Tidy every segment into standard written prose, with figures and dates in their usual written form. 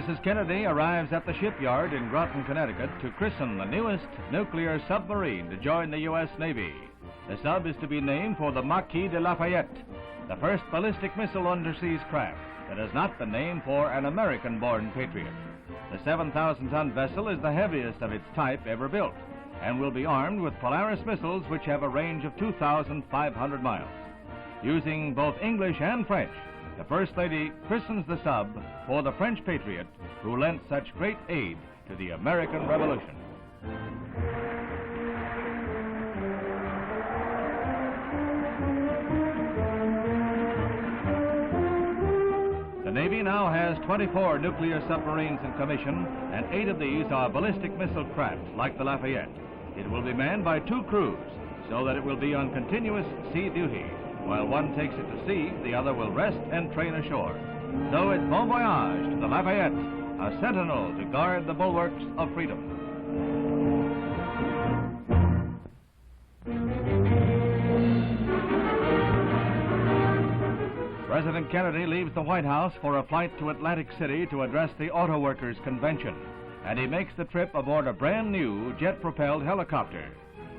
Mrs. Kennedy arrives at the shipyard in Groton, Connecticut to christen the newest nuclear submarine to join the U.S. Navy. The sub is to be named for the Marquis de Lafayette, the first ballistic missile underseas craft that has not been named for an American-born patriot. The 7,000-ton vessel is the heaviest of its type ever built and will be armed with Polaris missiles which have a range of 2,500 miles. Using both English and French, the First Lady christens the sub for the French patriot who lent such great aid to the American Revolution. The Navy now has 24 nuclear submarines in commission, and 8 of these are ballistic missile craft like the Lafayette. It will be manned by 2 crews, so that it will be on continuous sea duty. While one takes it to sea, the other will rest and train ashore. So it's bon voyage to the Lafayette, a sentinel to guard the bulwarks of freedom. President Kennedy leaves the White House for a flight to Atlantic City to address the Auto Workers Convention, and he makes the trip aboard a brand new jet-propelled helicopter.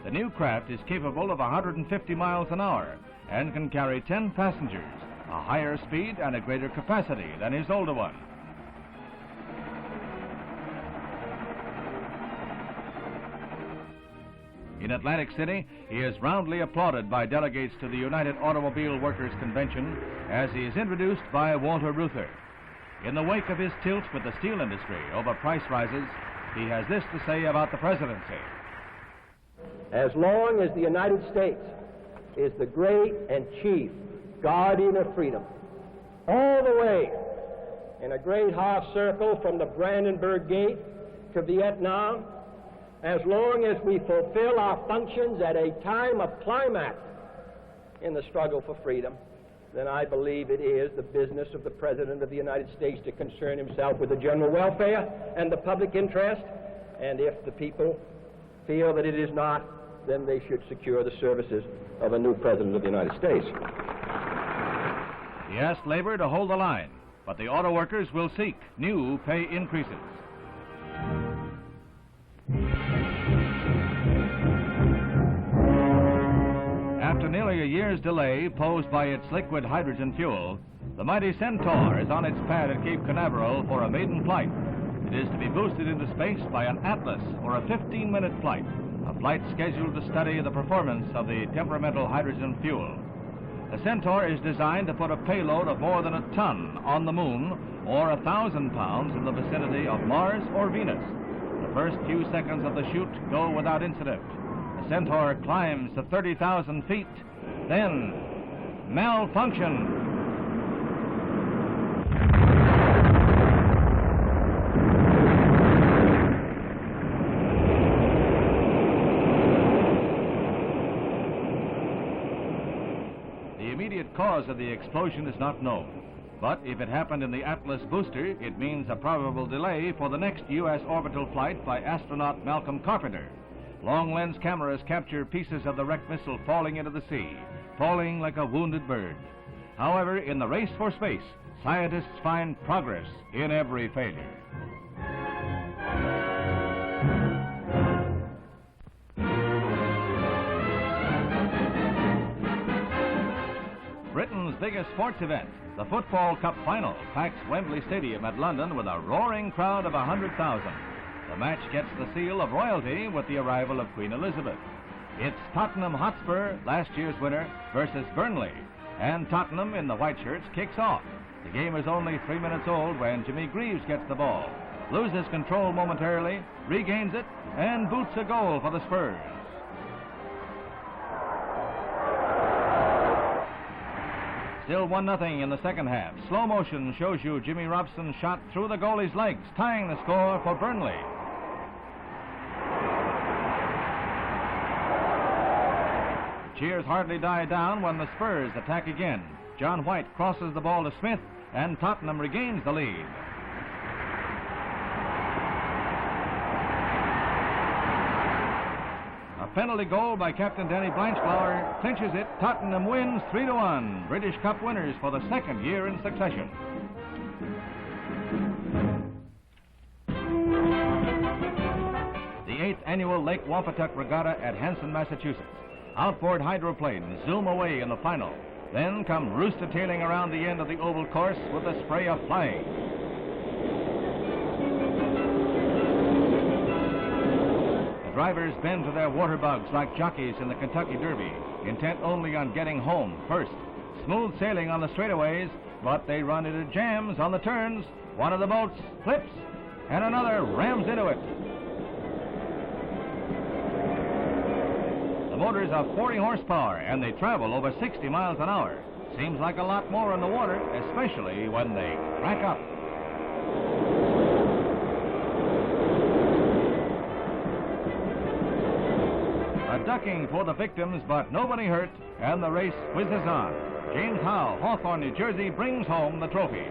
The new craft is capable of 150 miles an hour and can carry 10 passengers, a higher speed and a greater capacity than his older one. In Atlantic City, he is roundly applauded by delegates to the United Automobile Workers Convention as he is introduced by Walter Reuther. In the wake of his tilt with the steel industry over price rises, he has this to say about the presidency. As long as the United States is the great and chief guardian of freedom, all the way in a great half circle from the Brandenburg Gate to Vietnam, as long as we fulfill our functions at a time of climax in the struggle for freedom, then I believe it is the business of the President of the United States to concern himself with the general welfare and the public interest, and if the people feel that it is not, then they should secure the services of a new President of the United States. He asked labor to hold the line, but the auto workers will seek new pay increases. After nearly a year's delay posed by its liquid hydrogen fuel, the mighty Centaur is on its pad at Cape Canaveral for a maiden flight. It is to be boosted into space by an Atlas for a 15-minute flight, a flight scheduled to study the performance of the temperamental hydrogen fuel. The Centaur is designed to put a payload of more than a ton on the Moon or 1,000 pounds in the vicinity of Mars or Venus. The first few seconds of the shoot go without incident. The Centaur climbs to 30,000 feet, then malfunction. The immediate cause of the explosion is not known, but if it happened in the Atlas booster, it means a probable delay for the next U.S. orbital flight by astronaut Malcolm Carpenter. Long-lens cameras capture pieces of the wrecked missile falling into the sea, falling like a wounded bird. However, in the race for space, scientists find progress in every failure. Britain's biggest sports event, the Football Cup Final, packs Wembley Stadium at London with a roaring crowd of 100,000. The match gets the seal of royalty with the arrival of Queen Elizabeth. It's Tottenham Hotspur, last year's winner, versus Burnley, and Tottenham in the white shirts kicks off. The game is only 3 minutes old when Jimmy Greaves gets the ball, loses control momentarily, regains it, and boots a goal for the Spurs. Still 1-0 in the second half. Slow motion shows you Jimmy Robson's shot through the goalie's legs, tying the score for Burnley. Cheers hardly die down when the Spurs attack again. John White crosses the ball to Smith, and Tottenham regains the lead. A penalty goal by Captain Danny Blanchflower clinches it. Tottenham wins 3-1. British Cup winners for the second year in succession. annual Lake Wampatuck Regatta at Hanson, Massachusetts. Outboard hydroplanes zoom away in the final, then come rooster-tailing around the end of the oval course with a spray of flying. The drivers bend to their water bugs like jockeys in the Kentucky Derby, intent only on getting home first. Smooth sailing on the straightaways, but they run into jams on the turns. One of the boats flips, and another rams into it. The motors are 40 horsepower, and they travel over 60 miles an hour. Seems like a lot more in the water, especially when they crack up. A ducking for the victims, but nobody hurt, and the race whizzes on. James Howe, Hawthorne, New Jersey, brings home the trophy.